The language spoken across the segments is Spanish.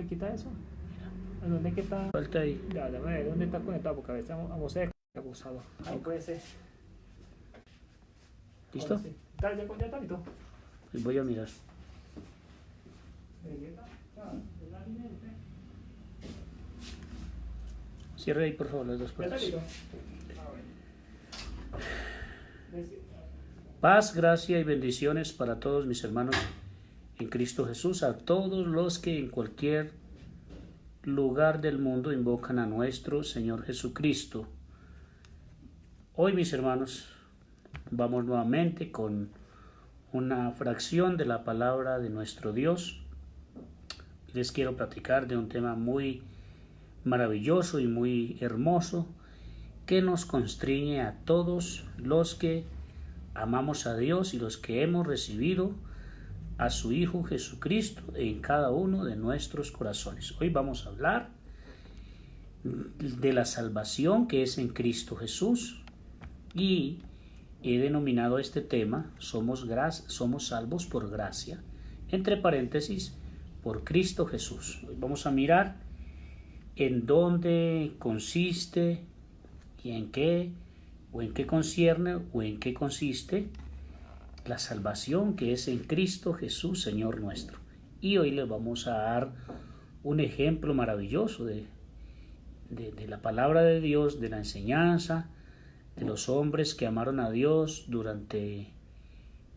quita eso. ¿Dónde que está? Falta ahí. Ya, déjame ver dónde está conectado porque a veces vamos a ser abusador. Ahí puede ser. ¿Listo? Ahora sí. Ya está listo. Pues voy a mirar. Cierre ahí, por favor, las dos ¿Ya está puertas. listo? Paz, gracia y bendiciones para todos mis hermanos en Cristo Jesús, a todos los que en cualquier lugar del mundo invocan a nuestro Señor Jesucristo. Hoy, mis hermanos, vamos nuevamente con una fracción de la palabra de nuestro Dios. Les quiero platicar de un tema muy maravilloso y muy hermoso que nos constriñe a todos los que amamos a Dios y los que hemos recibido a su Hijo Jesucristo en cada uno de nuestros corazones. Hoy vamos a hablar de la salvación que es en Cristo Jesús y he denominado este tema somos salvos por gracia, entre paréntesis, por Cristo Jesús. Hoy vamos a mirar en dónde consiste y en qué concierne o en qué consiste la salvación que es en Cristo Jesús, Señor nuestro. Y hoy les vamos a dar un ejemplo maravilloso de la palabra de Dios, de la enseñanza, de los hombres que amaron a Dios durante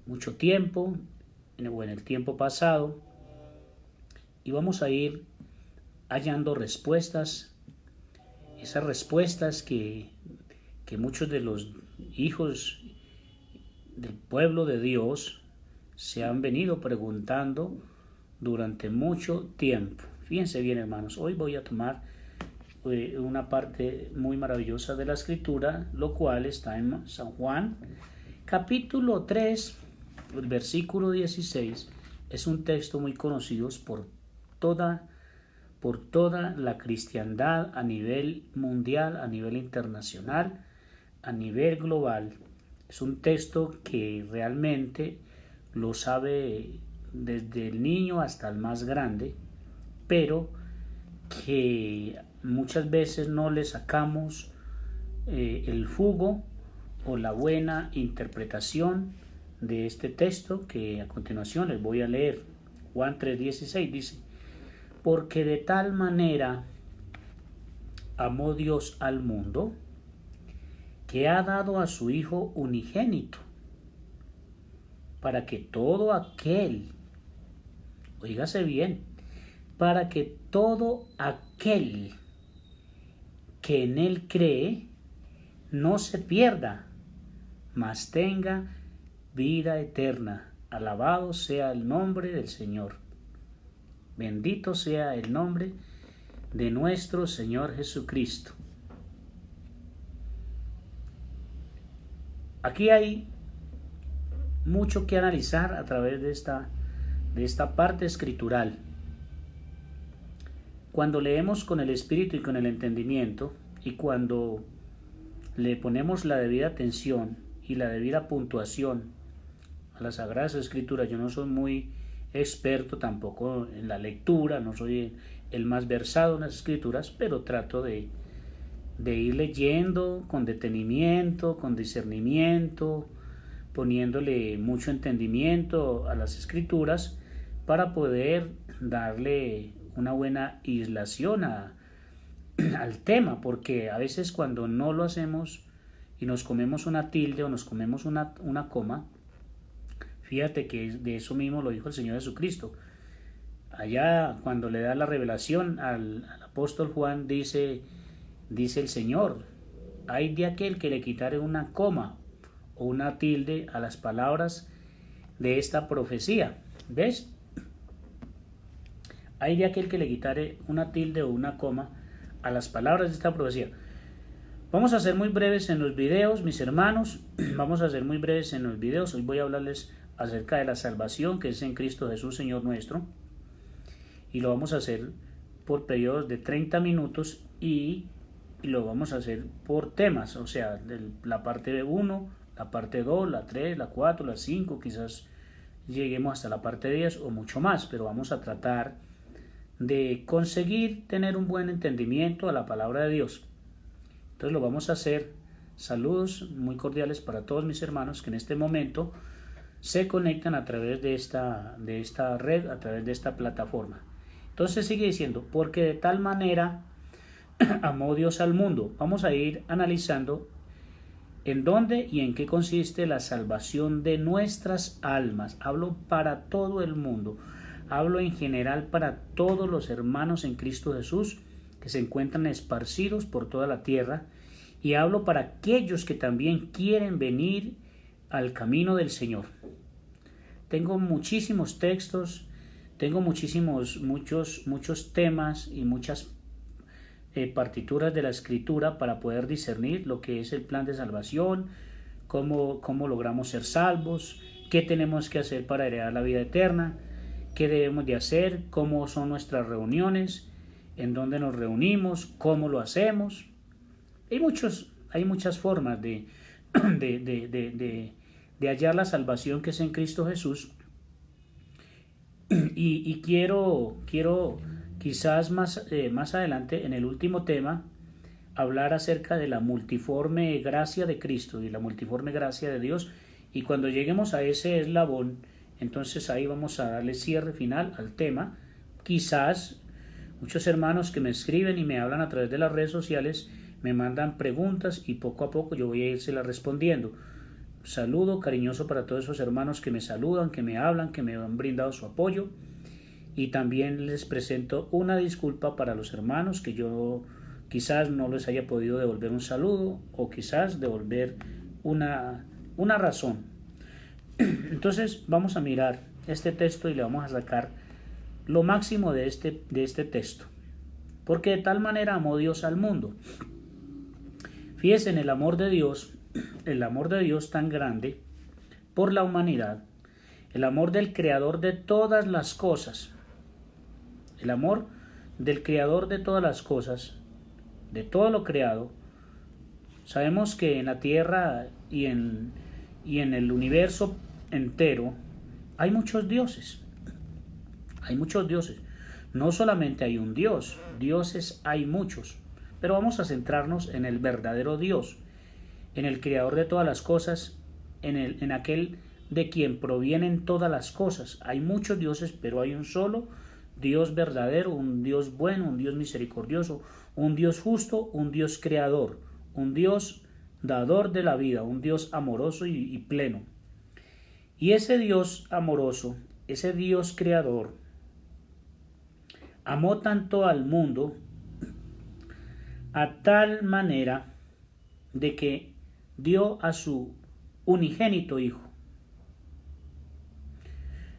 mucho tiempo, o en el tiempo pasado, y vamos a ir hallando respuestas, esas respuestas que muchos de los hijos del pueblo de Dios se han venido preguntando durante mucho tiempo. Fíjense bien, hermanos, hoy voy a tomar una parte muy maravillosa de la escritura, lo cual está en San Juan, capítulo 3, el versículo 16. Es un texto muy conocido por toda la cristiandad a nivel mundial, a nivel internacional, a nivel global. Es un texto que realmente lo sabe desde el niño hasta el más grande, pero que muchas veces no le sacamos el jugo o la buena interpretación de este texto que a continuación les voy a leer. Juan 3:16 dice: porque de tal manera amó Dios al mundo, que ha dado a su Hijo unigénito, para que todo aquel, oígase bien, para que todo aquel que en él cree no se pierda, mas tenga vida eterna. Alabado sea el nombre del Señor. Bendito sea el nombre de nuestro Señor Jesucristo. Aquí hay mucho que analizar a través de esta parte escritural. Cuando leemos con el espíritu y con el entendimiento, y cuando le ponemos la debida atención y la debida puntuación a las Sagradas Escrituras, yo no soy muy experto tampoco en la lectura, no soy el más versado en las Escrituras, pero trato de ir leyendo con detenimiento, con discernimiento, poniéndole mucho entendimiento a las Escrituras para poder darle una buena islación al tema, porque a veces cuando no lo hacemos y nos comemos una tilde o nos comemos una coma, fíjate que de eso mismo lo dijo el Señor Jesucristo. Allá cuando le da la revelación al apóstol Juan, dice el Señor: hay de aquel que le quitare una coma o una tilde a las palabras de esta profecía. ¿Ves? Hay de aquel que le quitare una tilde o una coma a las palabras de esta profecía. Vamos a ser muy breves en los videos, mis hermanos. Vamos a ser muy breves en los videos. Hoy voy a hablarles acerca de la salvación que es en Cristo Jesús, Señor nuestro. Y lo vamos a hacer por periodos de 30 minutos y lo vamos a hacer por temas. O sea, la parte 1, la parte 2, la 3, la 4, la 5, quizás lleguemos hasta la parte 10 o mucho más. Pero vamos a tratar de conseguir tener un buen entendimiento a la palabra de Dios. Entonces lo vamos a hacer. Saludos muy cordiales para todos mis hermanos que en este momento se conectan a través de esta red, a través de esta plataforma. Entonces sigue diciendo, porque de tal manera amó Dios al mundo. Vamos a ir analizando en dónde y en qué consiste la salvación de nuestras almas. Hablo para todo el mundo. Hablo en general para todos los hermanos en Cristo Jesús que se encuentran esparcidos por toda la tierra. Y hablo para aquellos que también quieren venir al camino del Señor. Tengo muchísimos textos, tengo muchos temas y muchas partituras de la Escritura para poder discernir lo que es el plan de salvación, cómo logramos ser salvos, qué tenemos que hacer para heredar la vida eterna, qué debemos de hacer, cómo son nuestras reuniones, en dónde nos reunimos, cómo lo hacemos. Hay muchas formas de hallar la salvación que es en Cristo Jesús. Y quiero quizás más adelante, en el último tema, hablar acerca de la multiforme gracia de Cristo y la multiforme gracia de Dios. Y cuando lleguemos a ese eslabón, entonces ahí vamos a darle cierre final al tema. Quizás muchos hermanos que me escriben y me hablan a través de las redes sociales me mandan preguntas y poco a poco yo voy a irse respondiendo. Saludo cariñoso para todos esos hermanos que me saludan, que me hablan, que me han brindado su apoyo. Y también les presento una disculpa para los hermanos que yo quizás no les haya podido devolver un saludo o quizás devolver una razón. Entonces vamos a mirar este texto y le vamos a sacar lo máximo de este texto. Porque de tal manera amó Dios al mundo. Fíjense en el amor de Dios tan grande por la humanidad, el amor del Creador de todas las cosas, el amor del Creador de todas las cosas, de todo lo creado. Sabemos que en la tierra y en el universo entero hay muchos dioses. Hay muchos dioses. No solamente hay un Dios, dioses hay muchos. Pero vamos a centrarnos en el verdadero Dios, en el Creador de todas las cosas, en aquel de quien provienen todas las cosas. Hay muchos dioses, pero hay un solo Dios verdadero, un Dios bueno, un Dios misericordioso, un Dios justo, un Dios creador, un Dios dador de la vida, un Dios amoroso y pleno. Y ese Dios amoroso, ese Dios creador, amó tanto al mundo a tal manera de que dio a su unigénito Hijo.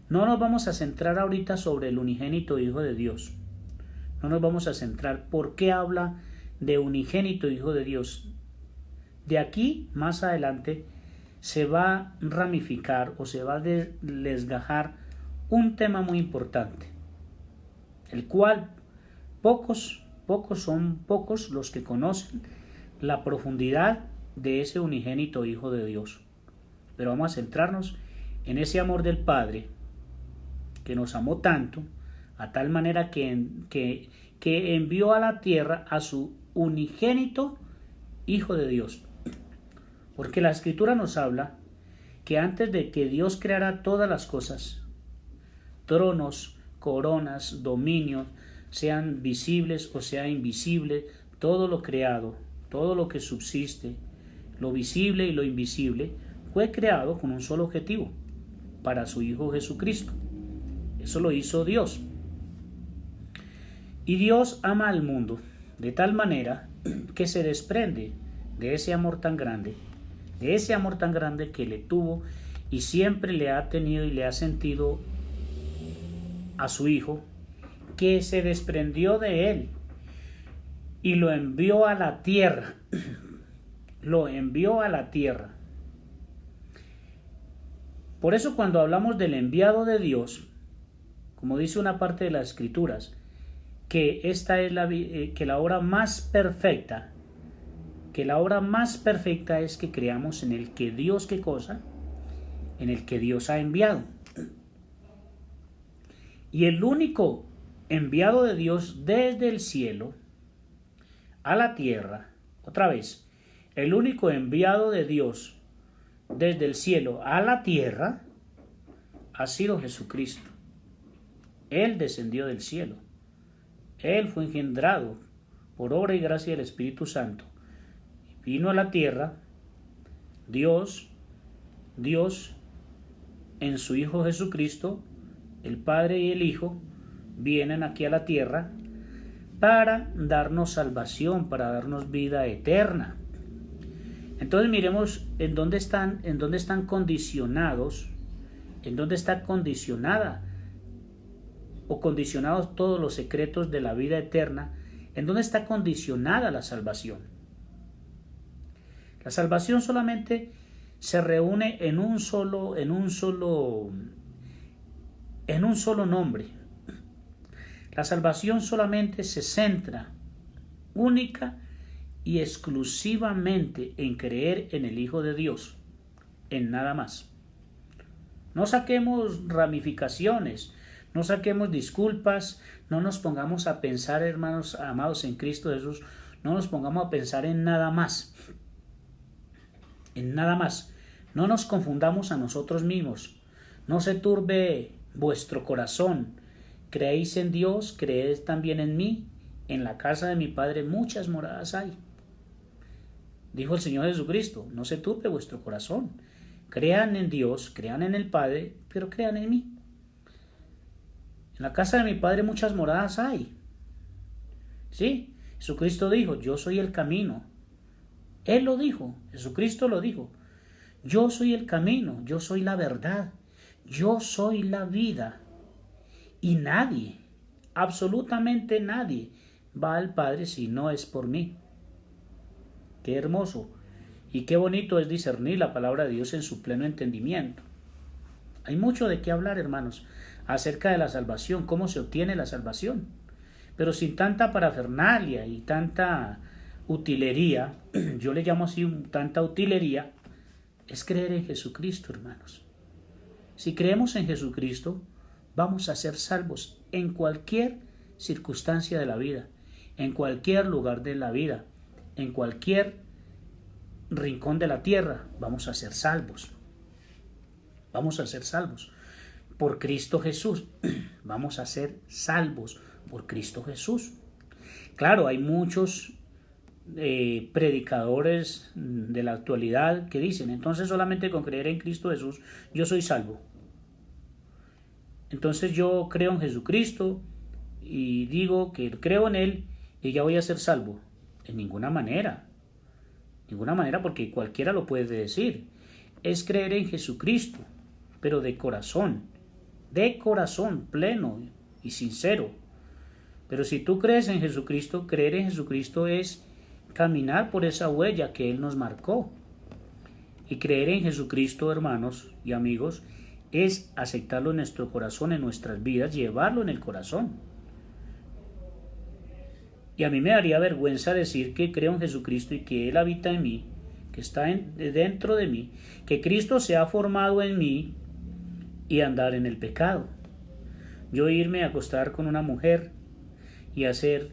No nos vamos a centrar ahorita sobre el unigénito Hijo de Dios. No nos vamos a centrar. ¿Por qué habla de unigénito Hijo de Dios? De aquí, más adelante, se va a ramificar o se va a desgajar un tema muy importante, el cual son pocos los que conocen la profundidad de ese unigénito Hijo de Dios. Pero vamos a centrarnos en ese amor del Padre que nos amó tanto, a tal manera que envió a la tierra a su unigénito Hijo de Dios. Porque la Escritura nos habla que antes de que Dios creara todas las cosas, tronos, coronas, dominios, sean visibles o sea invisible, todo lo creado, todo lo que subsiste, lo visible y lo invisible, fue creado con un solo objetivo, para su Hijo Jesucristo. Eso lo hizo Dios. Y Dios ama al mundo de tal manera que se desprende de ese amor tan grande, que le tuvo y siempre le ha tenido y le ha sentido a su Hijo, que se desprendió de él y lo envió a la tierra. Lo envió a la tierra. Por eso cuando hablamos del enviado de Dios, como dice una parte de las Escrituras, que esta es que la obra más perfecta, es que creamos en el que Dios, ¿qué cosa? En el que Dios ha enviado. Y el único enviado de Dios desde el cielo a la tierra. Otra vez, el único enviado de Dios desde el cielo a la tierra ha sido Jesucristo. Él descendió del cielo. Él fue engendrado por obra y gracia del Espíritu Santo. Vino a la tierra. Dios en su Hijo Jesucristo, el Padre y el Hijo, vienen aquí a la tierra para darnos salvación, para darnos vida eterna. Entonces miremos en dónde están condicionados, en dónde está condicionada o condicionados todos los secretos de la vida eterna, en dónde está condicionada la salvación. La salvación solamente se reúne en un solo nombre. La salvación solamente se centra única y exclusivamente en creer en el Hijo de Dios, en nada más. No saquemos ramificaciones, no saquemos disculpas, no nos pongamos a pensar, hermanos amados en Cristo Jesús, no nos pongamos a pensar en nada más. En nada más. No nos confundamos a nosotros mismos. No se turbe vuestro corazón. Creéis en Dios, creed también en mí. En la casa de mi Padre muchas moradas hay. Dijo el Señor Jesucristo, no se turbe vuestro corazón. Crean en Dios, crean en el Padre, pero crean en mí. En la casa de mi Padre muchas moradas hay. Sí, Jesucristo dijo, yo soy el camino. Él lo dijo, Jesucristo lo dijo. Yo soy el camino, yo soy la verdad, yo soy la vida. Y nadie, absolutamente nadie, va al Padre si no es por mí. Qué hermoso y qué bonito es discernir la palabra de Dios en su pleno entendimiento. Hay mucho de qué hablar, hermanos, acerca de la salvación, cómo se obtiene la salvación. Pero sin tanta parafernalia y tanta utilería, yo le llamo así tanta utilería, es creer en Jesucristo, hermanos. Si creemos en Jesucristo, vamos a ser salvos en cualquier circunstancia de la vida, en cualquier lugar de la vida, en cualquier rincón de la tierra, vamos a ser salvos. Vamos a ser salvos por Cristo Jesús. Vamos a ser salvos por Cristo Jesús. Claro, hay muchos predicadores de la actualidad que dicen, entonces solamente con creer en Cristo Jesús yo soy salvo. Entonces yo creo en Jesucristo y digo que creo en Él y ya voy a ser salvo. En ninguna manera, porque cualquiera lo puede decir. Es creer en Jesucristo, pero de corazón pleno y sincero. Pero si tú crees en Jesucristo, creer en Jesucristo es caminar por esa huella que Él nos marcó. Y creer en Jesucristo, hermanos y amigos, es aceptarlo en nuestro corazón, en nuestras vidas, llevarlo en el corazón. Y a mí me daría vergüenza decir que creo en Jesucristo y que Él habita en mí, que está dentro de mí, que Cristo se ha formado en mí y andar en el pecado. Yo irme a acostar con una mujer y hacer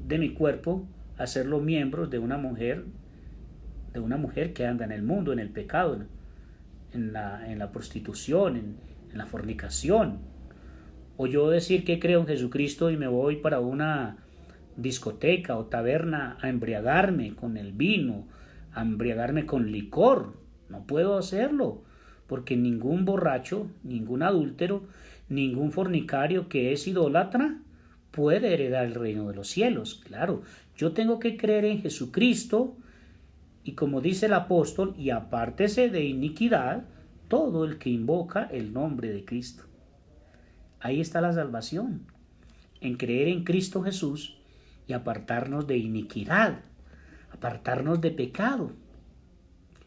de mi cuerpo, hacerlo miembros de una mujer que anda en el mundo, en el pecado, en la prostitución, en la fornicación. O yo decir que creo en Jesucristo y me voy para una discoteca o taberna a embriagarme con el vino, a embriagarme con licor. No puedo hacerlo, porque ningún borracho, ningún adúltero, ningún fornicario que es idólatra puede heredar el reino de los cielos. Claro, yo tengo que creer en Jesucristo y como dice el apóstol, y apártese de iniquidad todo el que invoca el nombre de Cristo. Ahí está la salvación, en creer en Cristo Jesús y apartarnos de iniquidad, apartarnos de pecado.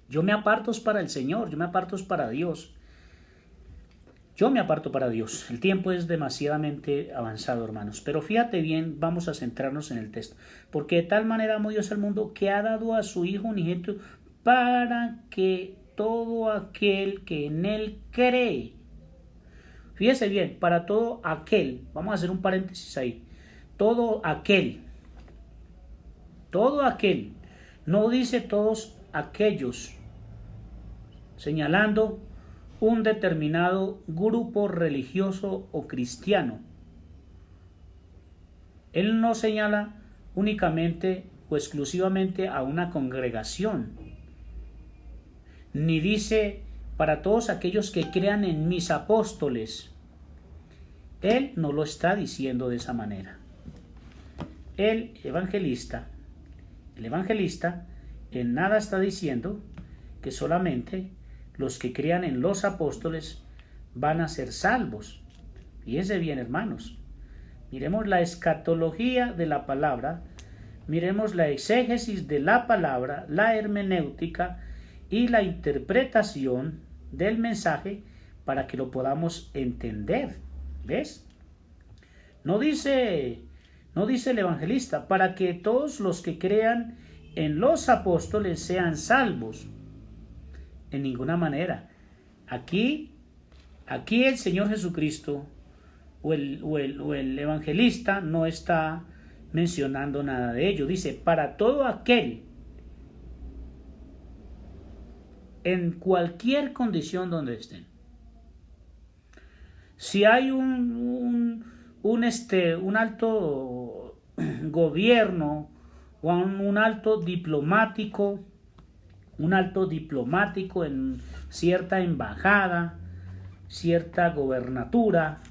Yo me aparto para el Señor, yo me aparto para Dios. Yo me aparto para Dios. El tiempo es demasiadamente avanzado, hermanos. Pero fíjate bien, vamos a centrarnos en el texto. Porque de tal manera amó Dios al mundo que ha dado a su Hijo unigénito para que todo aquel que en Él cree. Fíjese bien, para todo aquel, vamos a hacer un paréntesis ahí, todo aquel, no dice todos aquellos, señalando un determinado grupo religioso o cristiano. Él no señala únicamente o exclusivamente a una congregación, ni dice para todos aquellos que crean en mis apóstoles. Él no lo está diciendo de esa manera. El evangelista en nada está diciendo que solamente los que crean en los apóstoles van a ser salvos. Fíjense bien, hermanos. Miremos la escatología de la palabra, miremos la exégesis de la palabra, la hermenéutica y la interpretación del mensaje para que lo podamos entender. ¿Ves? No dice el evangelista para que todos los que crean en los apóstoles sean salvos. En ninguna manera. Aquí el Señor Jesucristo o el evangelista no está mencionando nada de ello. Dice, para todo aquel, en cualquier condición donde estén. Si hay un alto gobierno o un alto diplomático en cierta embajada, cierta gobernatura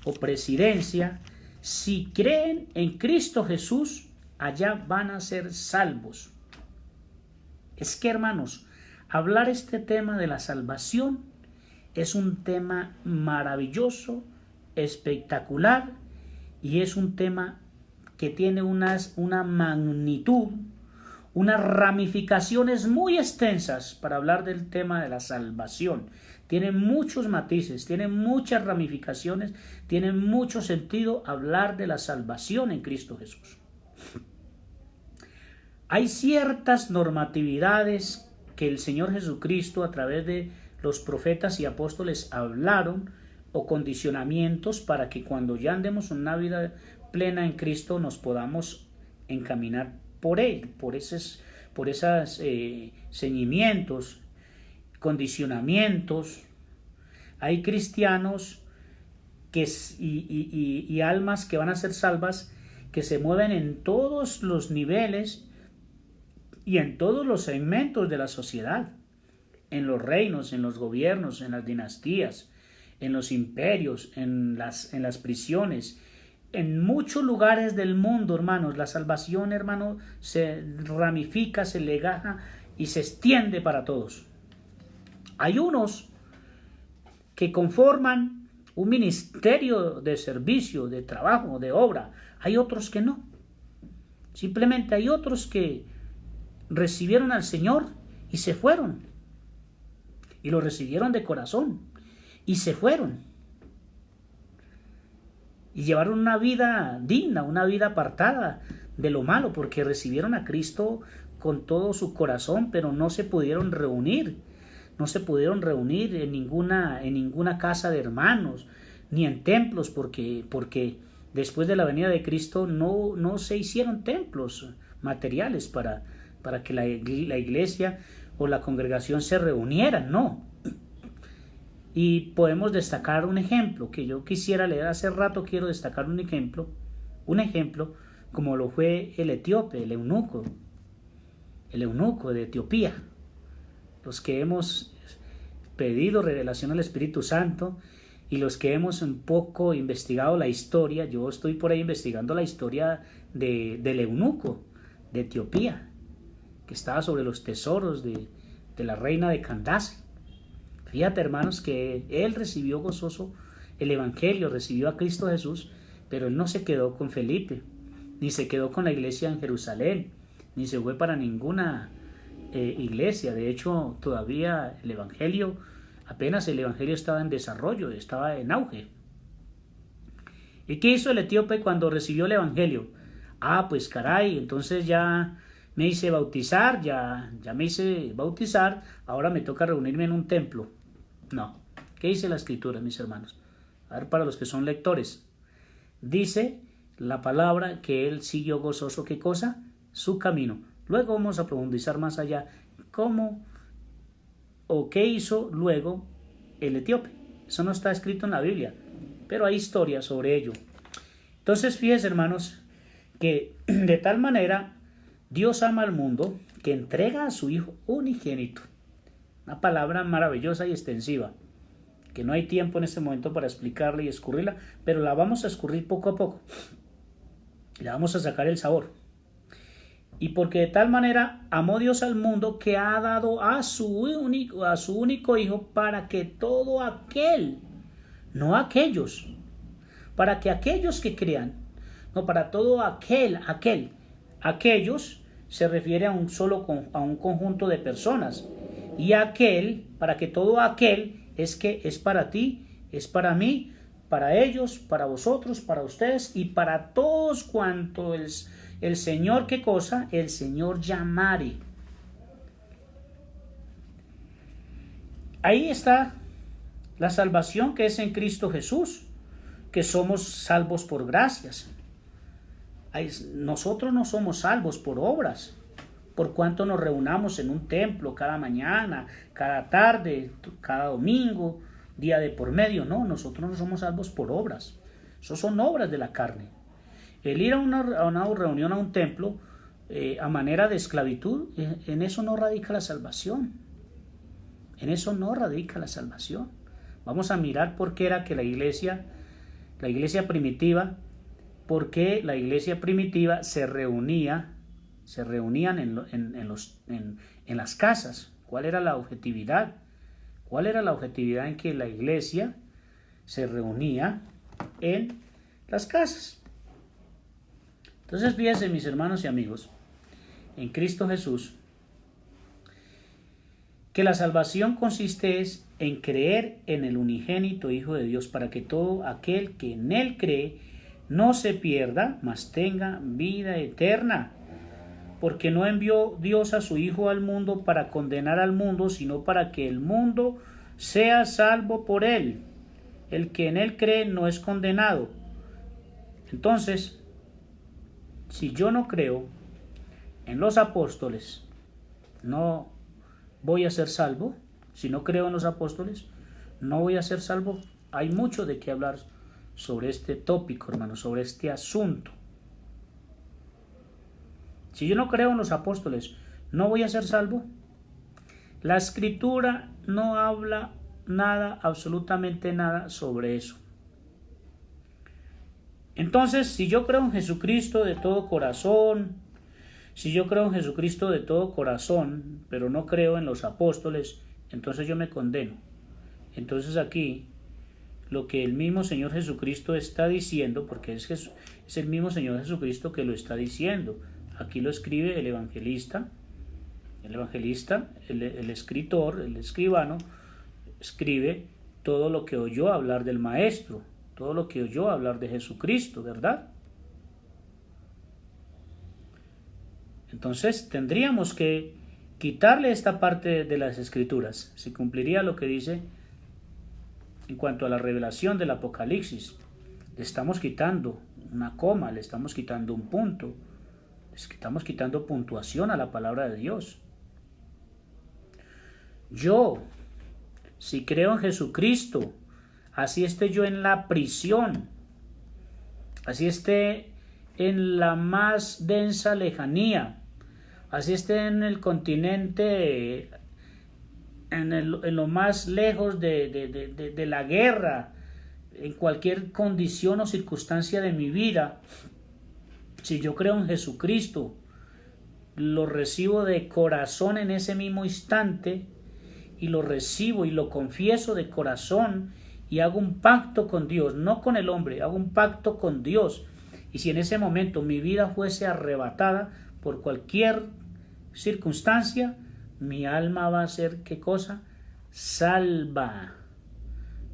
o presidencia, si creen en Cristo Jesús, allá van a ser salvos. Es que, hermanos, hablar este tema de la salvación es un tema maravilloso, espectacular, y es un tema que tiene una magnitud, unas ramificaciones muy extensas para hablar del tema de la salvación. Tiene muchos matices, tiene muchas ramificaciones, tiene mucho sentido hablar de la salvación en Cristo Jesús. Hay ciertas normatividades que el Señor Jesucristo a través de los profetas y apóstoles hablaron, o condicionamientos para que cuando ya andemos en una vida plena en Cristo nos podamos encaminar por Él, por esos ceñimientos, condicionamientos. Hay cristianos y almas que van a ser salvas, que se mueven en todos los niveles y en todos los segmentos de la sociedad, en los reinos, en los gobiernos, en las dinastías, en los imperios, en las prisiones, en muchos lugares del mundo, hermanos. La salvación, hermano, se ramifica, se legaja y se extiende para todos. Hay unos que conforman un ministerio de servicio, de trabajo, de obra. Hay otros que no. Simplemente hay otros que recibieron al Señor y se fueron. Y lo recibieron de corazón y se fueron. Y llevaron una vida digna, una vida apartada de lo malo, porque recibieron a Cristo con todo su corazón, pero no se pudieron reunir. No se pudieron reunir en ninguna casa de hermanos, ni en templos, porque después de la venida de Cristo no se hicieron templos materiales para que la iglesia o la congregación se reunieran, no. Y podemos destacar un ejemplo que yo quisiera leer hace rato. Quiero destacar un ejemplo como lo fue el etíope, el eunuco de Etiopía. Los que hemos pedido revelación al Espíritu Santo y los que hemos un poco investigado la historia. Yo estoy por ahí investigando la historia del eunuco de Etiopía, que estaba sobre los tesoros de la reina de Candace. Fíjate, hermanos, que él recibió gozoso el Evangelio, recibió a Cristo Jesús, pero él no se quedó con Felipe, ni se quedó con la iglesia en Jerusalén, ni se fue para ninguna iglesia. De hecho, todavía apenas el Evangelio estaba en desarrollo, estaba en auge. ¿Y qué hizo el etíope cuando recibió el Evangelio? Pues caray, entonces ya me hice bautizar, ahora me toca reunirme en un templo. No. ¿Qué dice la Escritura, mis hermanos? A ver, para los que son lectores. Dice la palabra que él siguió gozoso, ¿qué cosa? Su camino. Luego vamos a profundizar más allá cómo o qué hizo luego el etíope. Eso no está escrito en la Biblia, pero hay historias sobre ello. Entonces, fíjense, hermanos, que de tal manera Dios ama al mundo que entrega a su Hijo unigénito. Una palabra maravillosa y extensiva, que no hay tiempo en este momento para explicarla y escurrirla, pero la vamos a escurrir poco a poco. Le vamos a sacar el sabor. Y porque de tal manera amó Dios al mundo que ha dado a su único Hijo para que todo aquel, no aquellos, para que aquellos que crean, no, para todo aquellos se refiere a a un conjunto de personas, y aquel, para que todo aquel, es que es para ti, es para mí, para ellos, para vosotros, para ustedes y para todos cuanto el Señor, ¿qué cosa? El Señor llamare. Ahí está la salvación que es en Cristo Jesús, que somos salvos por gracias. Nosotros no somos salvos por obras, por cuanto nos reunamos en un templo cada mañana, cada tarde, cada domingo, día de por medio. No, nosotros no somos salvos por obras. Eso son obras de la carne. El ir a una reunión, a un templo, a manera de esclavitud, en eso no radica la salvación. En eso no radica la salvación. Vamos a mirar por qué era que la iglesia primitiva, por qué la iglesia primitiva se reunían en las casas. ¿Cuál era la objetividad? ¿Cuál era la objetividad en que la iglesia se reunía en las casas? Entonces, fíjense, mis hermanos y amigos, en Cristo Jesús, que la salvación consiste en creer en el unigénito Hijo de Dios, para que todo aquel que en él cree no se pierda, mas tenga vida eterna. Porque no envió Dios a su Hijo al mundo para condenar al mundo, sino para que el mundo sea salvo por él. El que en él cree no es condenado. Entonces, si yo no creo en los apóstoles, no voy a ser salvo. Si no creo en los apóstoles, no voy a ser salvo. Hay mucho de qué hablar sobre este tópico, hermano, sobre este asunto. Si yo no creo en los apóstoles, ¿no voy a ser salvo? La Escritura no habla nada, absolutamente nada sobre eso. Entonces, si yo creo en Jesucristo de todo corazón, pero no creo en los apóstoles, entonces yo me condeno. Entonces aquí, lo que el mismo Señor Jesucristo está diciendo, porque es el mismo Señor Jesucristo que lo está diciendo. Aquí lo escribe el evangelista, el escritor, el escribano, escribe todo lo que oyó hablar del Maestro, todo lo que oyó hablar de Jesucristo, ¿verdad? Entonces tendríamos que quitarle esta parte de las Escrituras. Se cumpliría lo que dice en cuanto a la revelación del Apocalipsis. Le estamos quitando una coma, le estamos quitando un punto, le estamos quitando puntuación a la palabra de Dios. Yo, si creo en Jesucristo, así esté yo en la prisión, así esté en la más densa lejanía, así esté en el continente, en lo más lejos de la guerra, en cualquier condición o circunstancia de mi vida, si yo creo en Jesucristo, lo recibo de corazón en ese mismo instante, y lo recibo y lo confieso de corazón, y hago un pacto con Dios, no con el hombre, hago un pacto con Dios. Y si en ese momento mi vida fuese arrebatada por cualquier circunstancia, mi alma va a ser, ¿qué cosa? Salva.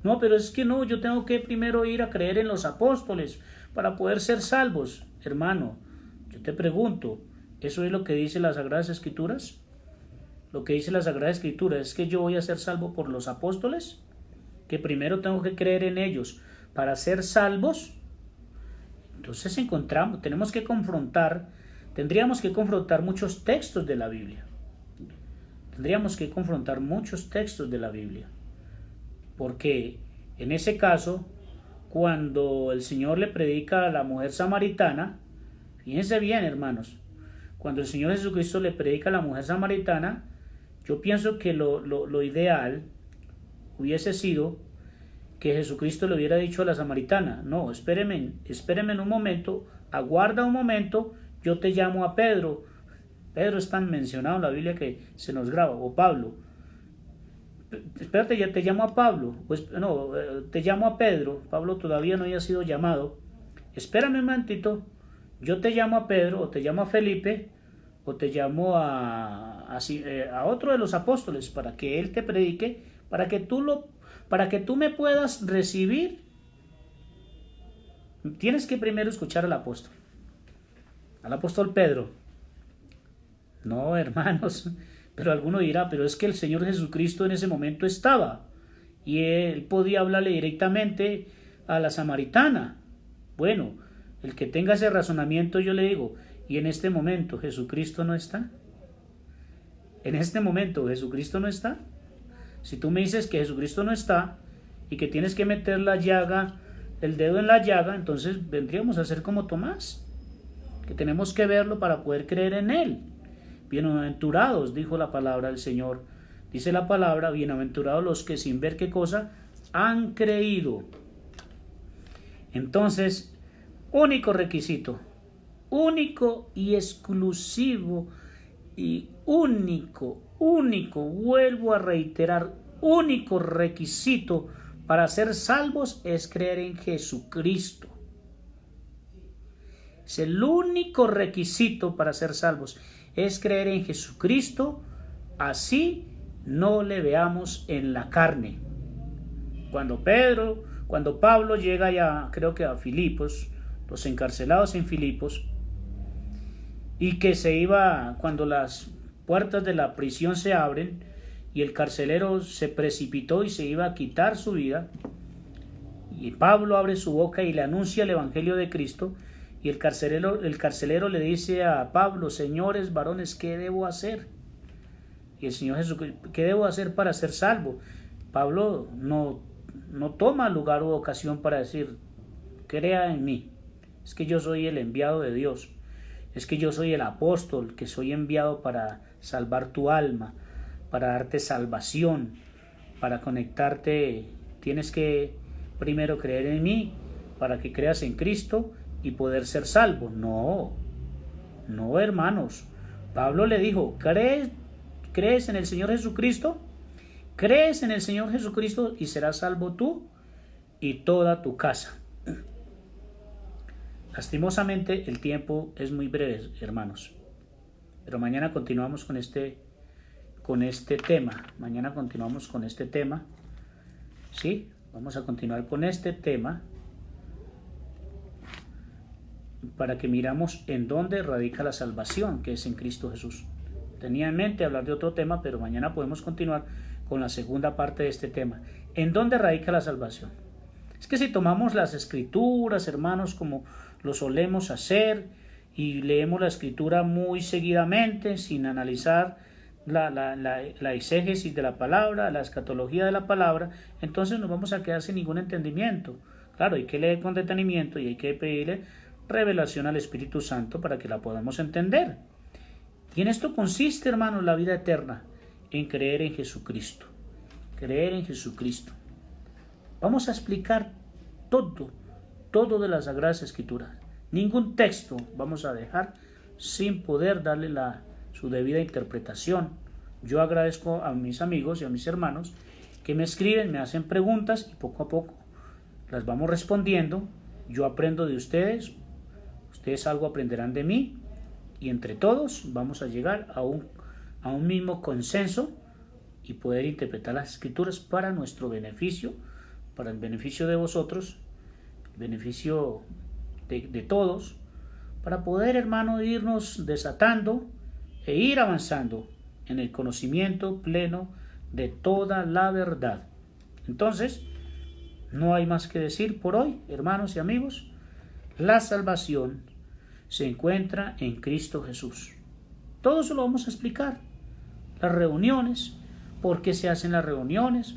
No, pero es que no, yo tengo que primero ir a creer en los apóstoles para poder ser salvos. Hermano, yo te pregunto, ¿eso es lo que dice las Sagradas Escrituras? Lo que dice la Sagrada Escritura es que yo voy a ser salvo por los apóstoles, que primero tengo que creer en ellos para ser salvos, entonces tendríamos que confrontar muchos textos de la Biblia. Tendríamos que confrontar muchos textos de la Biblia. Porque en ese caso, cuando el Señor le predica a la mujer samaritana, fíjense bien, hermanos, cuando el Señor Jesucristo le predica a la mujer samaritana, yo pienso que lo ideal hubiese sido que Jesucristo le hubiera dicho a la samaritana: no, espéreme un momento, aguarda un momento, yo te llamo a Pedro. Pedro es tan mencionado en la Biblia que se nos graba, o Pablo. Espérate, ya te llamo a Pablo. Pues, no, te llamo a Pedro. Pablo todavía no había sido llamado. Espérame un momentito, yo te llamo a Pedro, o te llamo a Felipe, o te llamo a otro de los apóstoles para que él te predique, para que tú me puedas recibir. Tienes que primero escuchar al apóstol Pedro. No, hermanos, pero alguno dirá, pero es que el Señor Jesucristo en ese momento estaba y él podía hablarle directamente a la samaritana. Bueno, el que tenga ese razonamiento, yo le digo, ¿y en este momento Jesucristo no está? ¿En este momento Jesucristo no está? Si tú me dices que Jesucristo no está y que tienes que meter el dedo en la llaga, entonces vendríamos a ser como Tomás, que tenemos que verlo para poder creer en él. Bienaventurados, dijo la palabra del Señor. Dice la palabra, bienaventurados los que sin ver qué cosa han creído. Entonces, único requisito, único y exclusivo y único, vuelvo a reiterar, único requisito para ser salvos es creer en Jesucristo. Es el único requisito para ser salvos, es creer en Jesucristo, así no le veamos en la carne. Cuando Pablo llega ya, creo que a Filipos, los encarcelados en Filipos, y que cuando las puertas de la prisión se abren y el carcelero se precipitó y se iba a quitar su vida, y Pablo abre su boca y le anuncia el evangelio de Cristo, y el carcelero le dice a Pablo: señores varones, ¿qué debo hacer? Y el Señor Jesucristo: ¿qué debo hacer para ser salvo? Pablo no toma lugar u ocasión para decir: crea en mí, es que yo soy el enviado de Dios, es que yo soy el apóstol que soy enviado para salvar tu alma, para darte salvación, para conectarte. Tienes que primero creer en mí para que creas en Cristo y poder ser salvo. No, hermanos. Pablo le dijo: ¿crees en el Señor Jesucristo? ¿Crees en el Señor Jesucristo y serás salvo tú y toda tu casa? Lastimosamente el tiempo es muy breve, hermanos, pero mañana continuamos con este tema. Mañana continuamos con este tema. Sí, vamos a continuar con este tema para que miramos en dónde radica la salvación, que es en Cristo Jesús. Tenía en mente hablar de otro tema, pero mañana podemos continuar con la segunda parte de este tema. ¿En dónde radica la salvación? Es que si tomamos las escrituras, hermanos, como lo solemos hacer, y leemos la escritura muy seguidamente, sin analizar la exégesis de la palabra, la escatología de la palabra, entonces nos vamos a quedar sin ningún entendimiento. Claro, hay que leer con detenimiento y hay que pedirle revelación al Espíritu Santo para que la podamos entender. Y en esto consiste, hermanos, la vida eterna, en creer en Jesucristo. Creer en Jesucristo. Vamos a explicar todo de las Sagradas Escrituras. Ningún texto vamos a dejar sin poder darle su debida interpretación. Yo agradezco a mis amigos y a mis hermanos que me escriben, me hacen preguntas y poco a poco las vamos respondiendo. Yo aprendo de ustedes, ustedes algo aprenderán de mí, y entre todos vamos a llegar a un mismo consenso y poder interpretar las Escrituras para nuestro beneficio, para el beneficio de vosotros, el beneficio de todos, para poder, hermano, irnos desatando e ir avanzando en el conocimiento pleno de toda la verdad. Entonces, No hay más que decir por hoy, hermanos y amigos. La salvación se encuentra en Cristo Jesús. Todo eso lo vamos a explicar. Las reuniones, por qué se hacen las reuniones,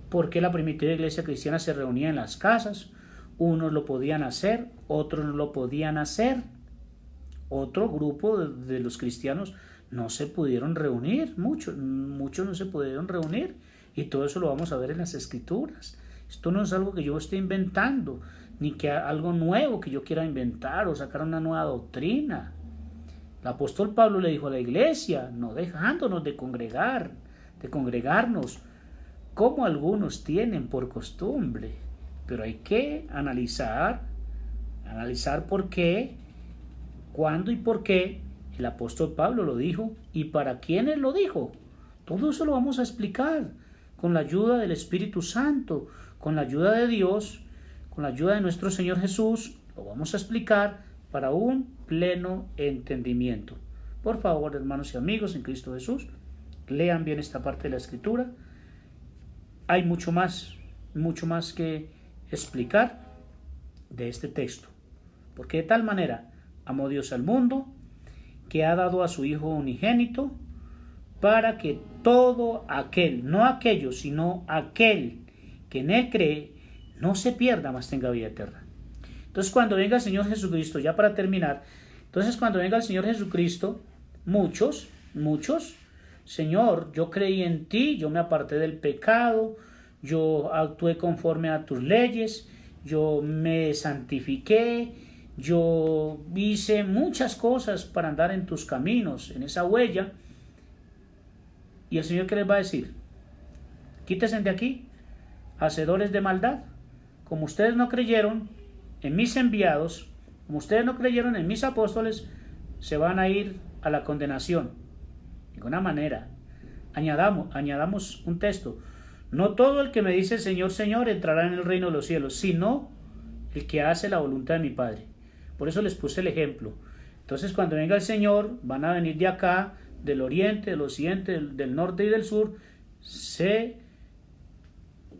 por qué la primitiva iglesia cristiana se reunía en las casas. Unos lo podían hacer, otros no lo podían hacer. Otro grupo de los cristianos no se pudieron reunir, muchos no se pudieron reunir, y todo eso lo vamos a ver en las Escrituras. Esto no es algo que yo esté inventando, ni que algo nuevo que yo quiera inventar o sacar una nueva doctrina. El apóstol Pablo le dijo a la iglesia, no dejándonos de congregarnos, como algunos tienen por costumbre, pero hay que analizar por qué, cuándo y por qué el apóstol Pablo lo dijo y para quiénes lo dijo. Todo eso lo vamos a explicar con la ayuda del Espíritu Santo, con la ayuda de Dios, con la ayuda de nuestro Señor Jesús. Lo vamos a explicar para un pleno entendimiento. Por favor, hermanos y amigos en Cristo Jesús, lean bien esta parte de la Escritura. Hay mucho más que explicar de este texto. Porque de tal manera amó Dios al mundo, que ha dado a su Hijo unigénito, para que todo aquel, no aquello, sino aquel que en él cree, no se pierda, mas tenga vida eterna. Entonces, cuando venga el Señor Jesucristo, ya para terminar, entonces cuando venga el Señor Jesucristo, muchos, Señor, yo creí en ti, yo me aparté del pecado, yo actué conforme a tus leyes, yo me santifiqué, yo hice muchas cosas para andar en tus caminos, en esa huella. ¿Y el Señor qué les va a decir? Quítense de aquí, hacedores de maldad. Como ustedes no creyeron en mis enviados, como ustedes no creyeron en mis apóstoles, se van a ir a la condenación. De ninguna manera. Añadamos un texto. No todo el que me dice Señor, Señor entrará en el reino de los cielos, sino el que hace la voluntad de mi Padre. Por eso les puse el ejemplo. Entonces, cuando venga el Señor, van a venir de acá, del oriente, del occidente, del norte y del sur, se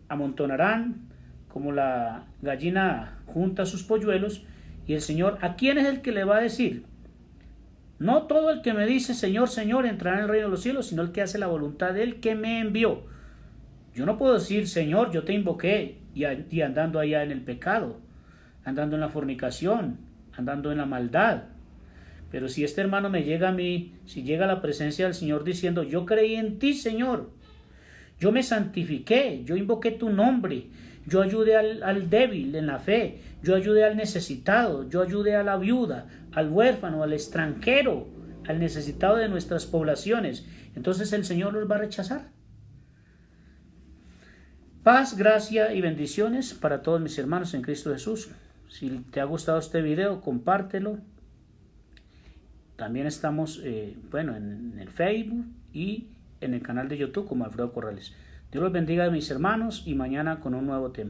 amontonarán como la gallina junta sus polluelos, y el Señor, ¿a quién es el que le va a decir? No todo el que me dice Señor, Señor entrará en el reino de los cielos, sino el que hace la voluntad del que me envió. Yo no puedo decir Señor, yo te invoqué, y andando allá en el pecado, andando en la fornicación, andando en la maldad. Pero si este hermano me llega a mí, si llega a la presencia del Señor diciendo, yo creí en ti, Señor, yo me santifiqué, yo invoqué tu nombre, yo ayudé al débil en la fe, yo ayudé al necesitado, yo ayudé a la viuda, al huérfano, al extranjero, al necesitado de nuestras poblaciones, entonces el Señor los va a rechazar. Paz, gracia y bendiciones para todos mis hermanos en Cristo Jesús. Si te ha gustado este video, compártelo. También estamos en el Facebook y en el canal de YouTube como Alfredo Corrales. Dios los bendiga, mis hermanos, y mañana con un nuevo tema.